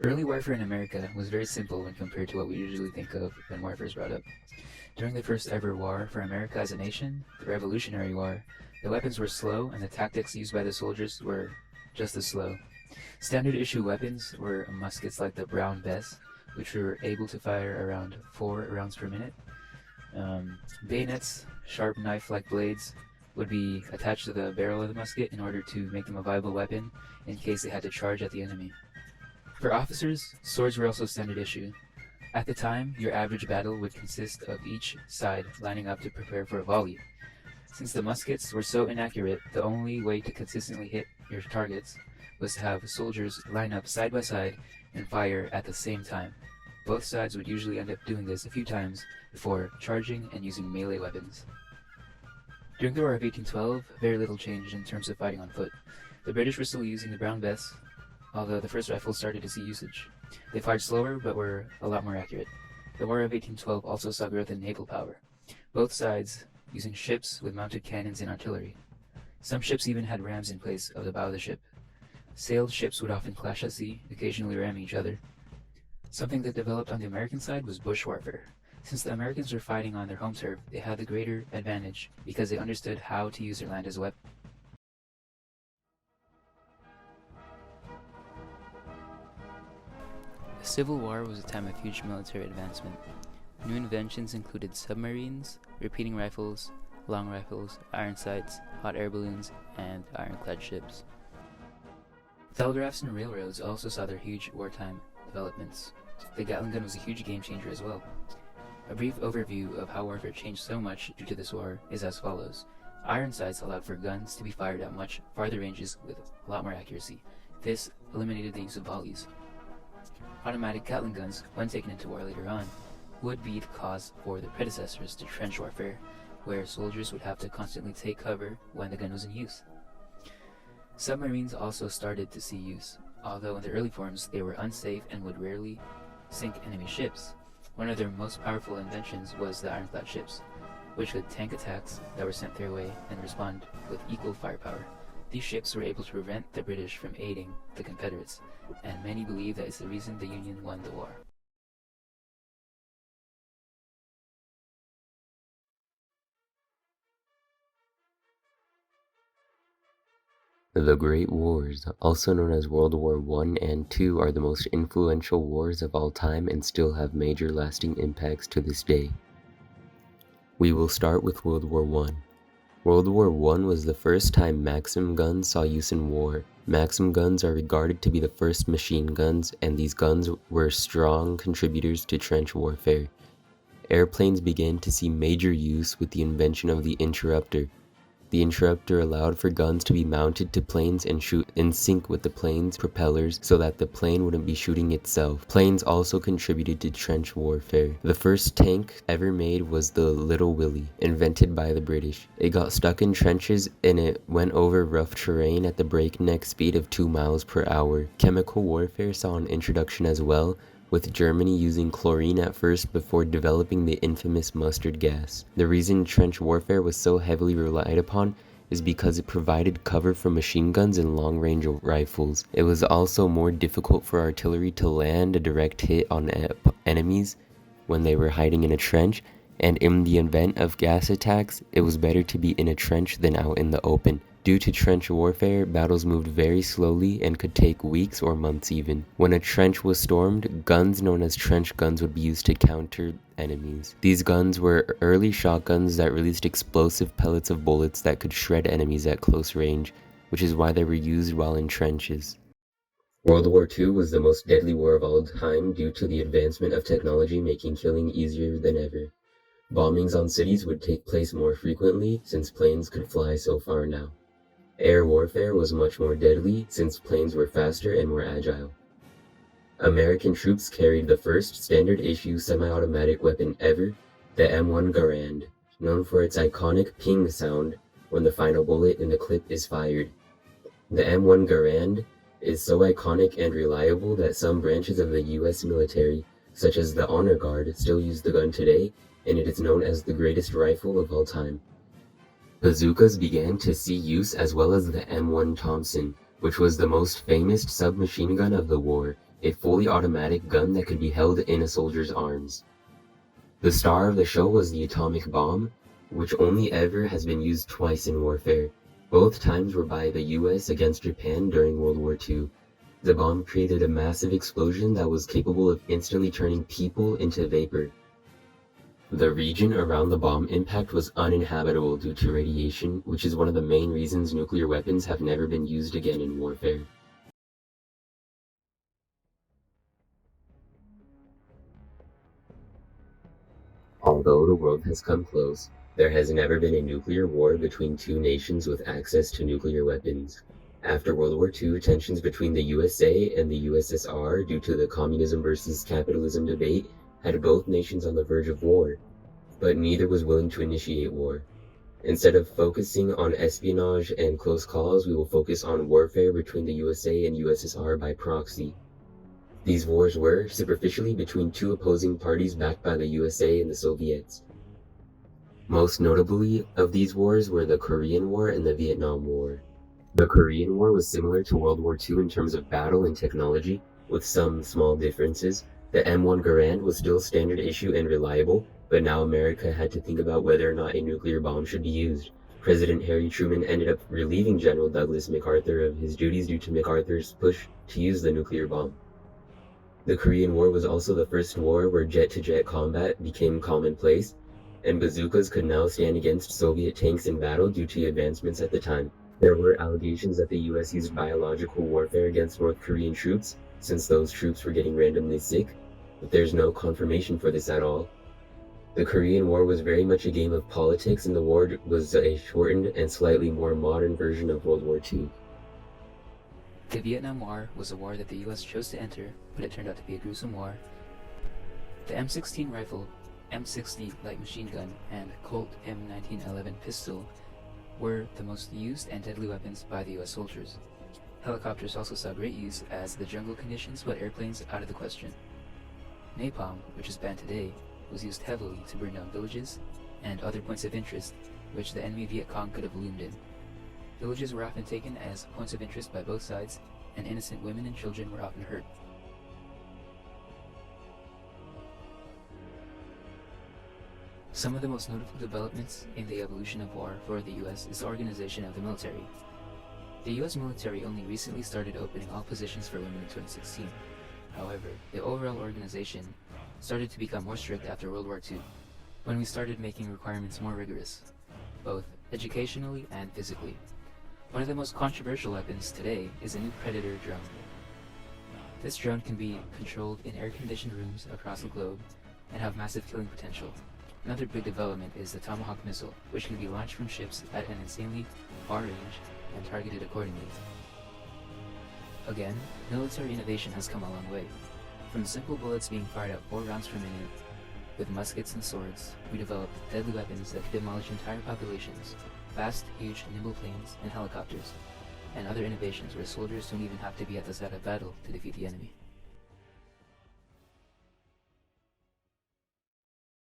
Early warfare in America was very simple when compared to what we usually think of when warfare is brought up. During the first ever war for America as a nation, the Revolutionary War, the weapons were slow and the tactics used by the soldiers were just as slow. Standard issue weapons were muskets like the Brown Bess, which were able to fire around 4 rounds per minute. Bayonets, sharp knife-like blades, would be attached to the barrel of the musket in order to make them a viable weapon in case they had to charge at the enemy. For officers, swords were also standard issue. At the time, your average battle would consist of each side lining up to prepare for a volley. Since the muskets were so inaccurate, the only way to consistently hit your targets was to have soldiers line up side by side and fire at the same time. Both sides would usually end up doing this a few times before charging and using melee weapons. During the War of 1812, very little changed in terms of fighting on foot. The British were still using the Brown Bess, although the first rifles started to see usage. They fired slower but were a lot more accurate. The War of 1812 also saw growth in naval power, both sides using ships with mounted cannons and artillery. Some ships even had rams in place of the bow of the ship. Sailed ships would often clash at sea, occasionally ramming each other. Something that developed on the American side was bush warfare. Since the Americans were fighting on their home turf, they had the greater advantage because they understood how to use their land as a weapon. The Civil War was a time of huge military advancement. New inventions included submarines, repeating rifles, long rifles, iron sights, hot air balloons, and ironclad ships. Telegraphs and railroads also saw their huge wartime developments. The Gatling gun was a huge game changer as well. A brief overview of how warfare changed so much due to this war is as follows. Iron sights allowed for guns to be fired at much farther ranges with a lot more accuracy. This eliminated the use of volleys. Automatic Gatling guns, when taken into war later on, would be the cause for the predecessors to trench warfare, where soldiers would have to constantly take cover when the gun was in use. Submarines also started to see use, although in their early forms they were unsafe and would rarely sink enemy ships. One of their most powerful inventions was the ironclad ships, which could tank attacks that were sent their way and respond with equal firepower. These ships were able to prevent the British from aiding the Confederates, and many believe that it's the reason the Union won the war. The Great Wars, also known as World War I and II, are the most influential wars of all time and still have major lasting impacts to this day. We will start with World War I. World War I was the first time Maxim guns saw use in war. Maxim guns are regarded to be the first machine guns, and these guns were strong contributors to trench warfare. Airplanes began to see major use with the invention of the interrupter. The interrupter allowed for guns to be mounted to planes and shoot in sync with the plane's propellers so that the plane wouldn't be shooting itself. Planes also contributed to trench warfare. The first tank ever made was the Little Willie, invented by the British. It got stuck in trenches and it went over rough terrain at the breakneck speed of 2 miles per hour. Chemical warfare saw an introduction as well, with Germany using chlorine at first before developing the infamous mustard gas. The reason trench warfare was so heavily relied upon is because it provided cover for machine guns and long-range rifles. It was also more difficult for artillery to land a direct hit on enemies when they were hiding in a trench, and in the event of gas attacks, it was better to be in a trench than out in the open. Due to trench warfare, battles moved very slowly and could take weeks or months even. When a trench was stormed, guns known as trench guns would be used to counter enemies. These guns were early shotguns that released explosive pellets of bullets that could shred enemies at close range, which is why they were used while in trenches. World War II was the most deadly war of all time due to the advancement of technology making killing easier than ever. Bombings on cities would take place more frequently since planes could fly so far now. Air warfare was much more deadly since planes were faster and more agile. American troops carried the first standard-issue semi-automatic weapon ever, the M1 Garand, known for its iconic ping sound when the final bullet in the clip is fired. The M1 Garand is so iconic and reliable that some branches of the US military, such as the Honor Guard, still use the gun today, and it is known as the greatest rifle of all time. Bazookas began to see use as well as the M1 Thompson, which was the most famous submachine gun of the war. a fully automatic gun that could be held in a soldier's arms. The star of the show was the atomic bomb, which only ever has been used twice in warfare. Both times were by the US against Japan during World War II. The bomb created a massive explosion that was capable of instantly turning people into vapor. The region around the bomb impact was uninhabitable due to radiation, which is one of the main reasons nuclear weapons have never been used again in warfare. Although the world has come close, there has never been a nuclear war between two nations with access to nuclear weapons. After World War II, tensions between the USA and the USSR due to the communism versus capitalism debate had both nations on the verge of war, but neither was willing to initiate war. Instead of focusing on espionage and close calls, we will focus on warfare between the USA and USSR by proxy. These wars were, superficially, between two opposing parties backed by the USA and the Soviets. Most notably of these wars were the Korean War and the Vietnam War. The Korean War was similar to World War II in terms of battle and technology, with some small differences. The M1 Garand was still standard issue and reliable, but now America had to think about whether or not a nuclear bomb should be used. President Harry Truman ended up relieving General Douglas MacArthur of his duties due to MacArthur's push to use the nuclear bomb. The Korean War was also the first war where jet-to-jet combat became commonplace, and bazookas could now stand against Soviet tanks in battle due to advancements at the time. There were allegations that the US used biological warfare against North Korean troops, since those troops were getting randomly sick, but there's no confirmation for this at all. The Korean War was very much a game of politics, and the war was a shortened and slightly more modern version of World War II. The Vietnam War was a war that the US chose to enter, but it turned out to be a gruesome war. The M16 rifle, M60 light machine gun, and Colt M1911 pistol were the most used and deadly weapons by the US soldiers. Helicopters also saw great use, as the jungle conditions put airplanes out of the question. Napalm, which is banned today, was used heavily to burn down villages and other points of interest which the enemy Viet Cong could have loomed in. Villages were often taken as points of interest by both sides, and innocent women and children were often hurt. Some of the most notable developments in the evolution of war for the US is the organization of the military. The US military only recently started opening all positions for women in 2016. However, the overall organization started to become more strict after World War II, when we started making requirements more rigorous, both educationally and physically. One of the most controversial weapons today is a new Predator drone. This drone can be controlled in air-conditioned rooms across the globe and have massive killing potential. Another big development is the Tomahawk missile, which can be launched from ships at an insanely far range and targeted accordingly. Again, military innovation has come a long way. From simple bullets being fired at 4 rounds per minute, with muskets and swords, we developed deadly weapons that could demolish entire populations, fast, huge, nimble planes, and helicopters, and other innovations where soldiers don't even have to be at the site of battle to defeat the enemy.